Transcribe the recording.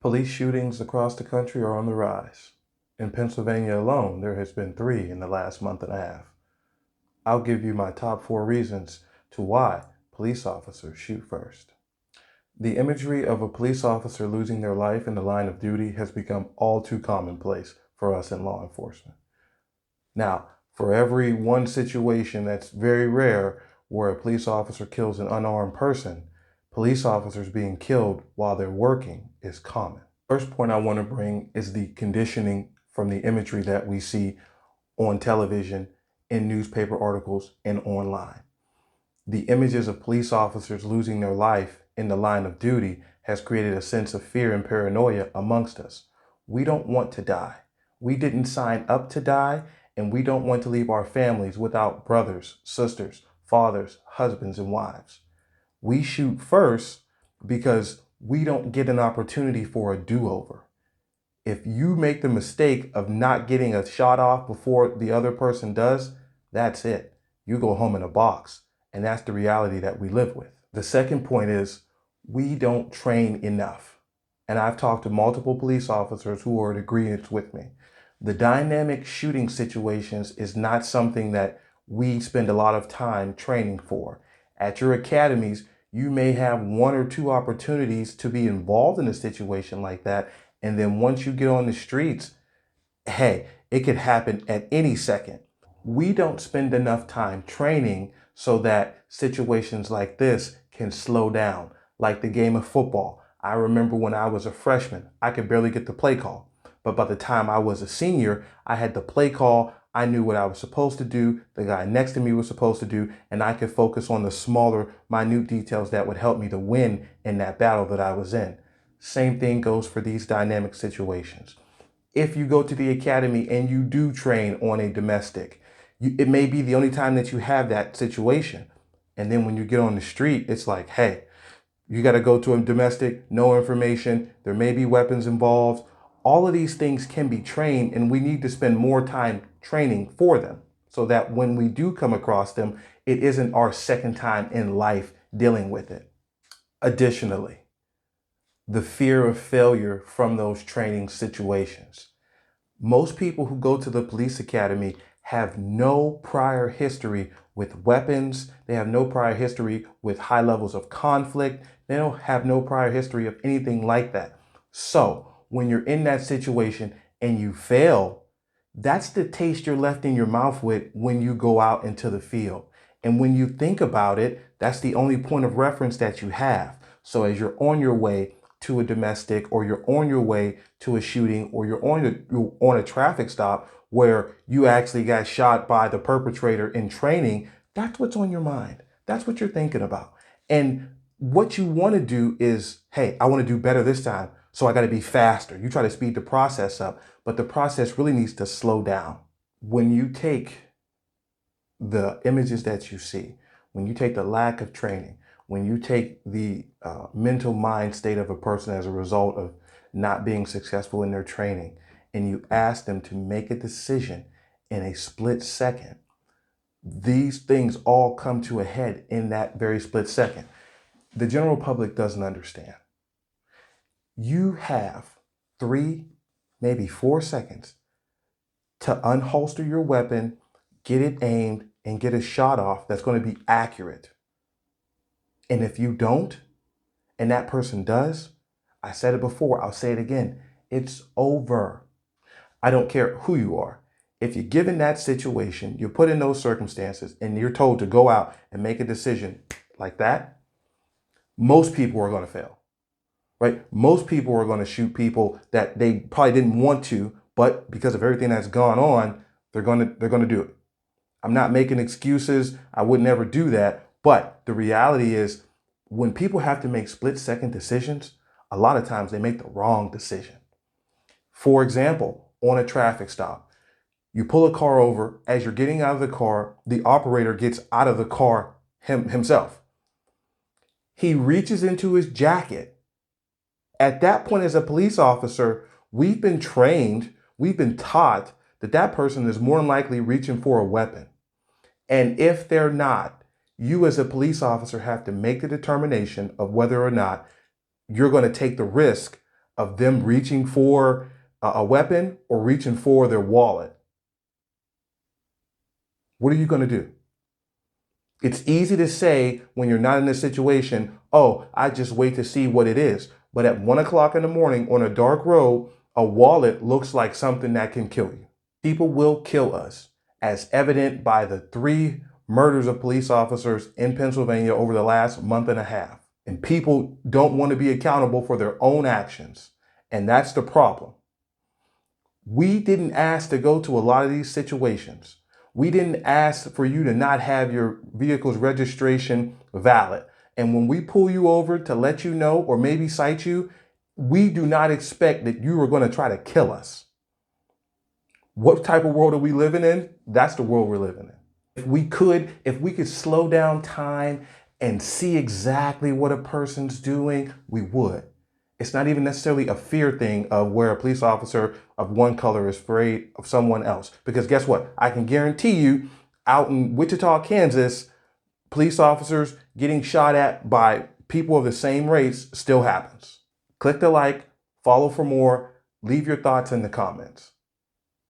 Police shootings across the country are on the rise. In Pennsylvania alone, there has been 3 in the last month and a half. I'll give you my top 4 reasons to why police officers shoot first. The imagery of a police officer losing their life in the line of duty has become all too commonplace for us in law enforcement. Now, for every one situation that's very rare where a police officer kills an unarmed person, police officers being killed while they're working is common. First point I want to bring is the conditioning from the imagery that we see on television, in newspaper articles, and online. The images of police officers losing their life in the line of duty has created a sense of fear and paranoia amongst us. We don't want to die. We didn't sign up to die, and we don't want to leave our families without brothers, sisters, fathers, husbands, and wives. We shoot first because we don't get an opportunity for a do-over. If you make the mistake of not getting a shot off before the other person does, that's it. You go home in a box. And that's the reality that we live with. The second point is we don't train enough. And I've talked to multiple police officers who are in agreement with me. The dynamic shooting situations is not something that we spend a lot of time training for. At your academies, you may have 1 or 2 opportunities to be involved in a situation like that. And then once you get on the streets, hey, it could happen at any second. We don't spend enough time training so that situations like this can slow down, like the game of football. I remember when I was a freshman, I could barely get the play call. But by the time I was a senior, I had the play call. I knew what I was supposed to do, the guy next to me was supposed to do, and I could focus on the smaller, minute details that would help me to win in that battle that I was in. Same thing goes for these dynamic situations. If you go to the academy and you do train on a domestic, it may be the only time that you have that situation. And then when you get on the street, it's like, hey, you got to go to a domestic, no information. There may be weapons involved. All of these things can be trained, and we need to spend more time training for them so that when we do come across them, it isn't our second time in life dealing with it. Additionally, the fear of failure from those training situations. Most people who go to the police academy have no prior history with weapons. They have no prior history with high levels of conflict. They don't have no prior history of anything like that. So when you're in that situation and you fail, that's the taste you're left in your mouth with when you go out into the field. And when you think about it, that's the only point of reference that you have. So as you're on your way to a domestic, or you're on your way to a shooting, or you're on a traffic stop where you actually got shot by the perpetrator in training, that's what's on your mind. That's what you're thinking about. And what you want to do is, hey, I want to do better this time, so I got to be faster. You try to speed the process up, but the process really needs to slow down. When you take the images that you see, when you take the lack of training, when you take the mental mind state of a person as a result of not being successful in their training, and you ask them to make a decision in a split second, these things all come to a head in that very split second. The general public doesn't understand. You have 3, maybe 4 seconds to unholster your weapon, get it aimed, and get a shot off that's going to be accurate. And if you don't, and that person does, I said it before, I'll say it again, it's over. I don't care who you are. If you're given that situation, you're put in those circumstances, and you're told to go out and make a decision like that, most people are going to fail, right? Most people are going to shoot people that they probably didn't want to, but because of everything that's gone on, they're going to do it. I'm not making excuses. I would never do that. But the reality is, when people have to make split-second decisions, a lot of times they make the wrong decision. For example, on a traffic stop, you pull a car over. As you're getting out of the car, the operator gets out of the car himself. He reaches into his jacket. At that point, as a police officer, we've been trained, we've been taught that that person is more than likely reaching for a weapon. And if they're not, you as a police officer have to make the determination of whether or not you're going to take the risk of them reaching for a weapon or reaching for their wallet. What are you going to do? It's easy to say when you're not in a situation, oh, I just wait to see what it is. But at 1 o'clock in the morning on a dark road, a wallet looks like something that can kill you. People will kill us, as evident by the 3 murders of police officers in Pennsylvania over the last month and a half. And people don't want to be accountable for their own actions. And that's the problem. We didn't ask to go to a lot of these situations. We didn't ask for you to not have your vehicle's registration valid. And when we pull you over to let you know or maybe cite you, we do not expect that you are going to try to kill us. What type of world are we living in? That's the world we're living in. If we could slow down time and see exactly what a person's doing, we would. It's not even necessarily a fear thing of where a police officer of one color is afraid of someone else. Because guess what? I can guarantee you out in Wichita, Kansas, police officers getting shot at by people of the same race still happens. Click the like, follow for more, leave your thoughts in the comments.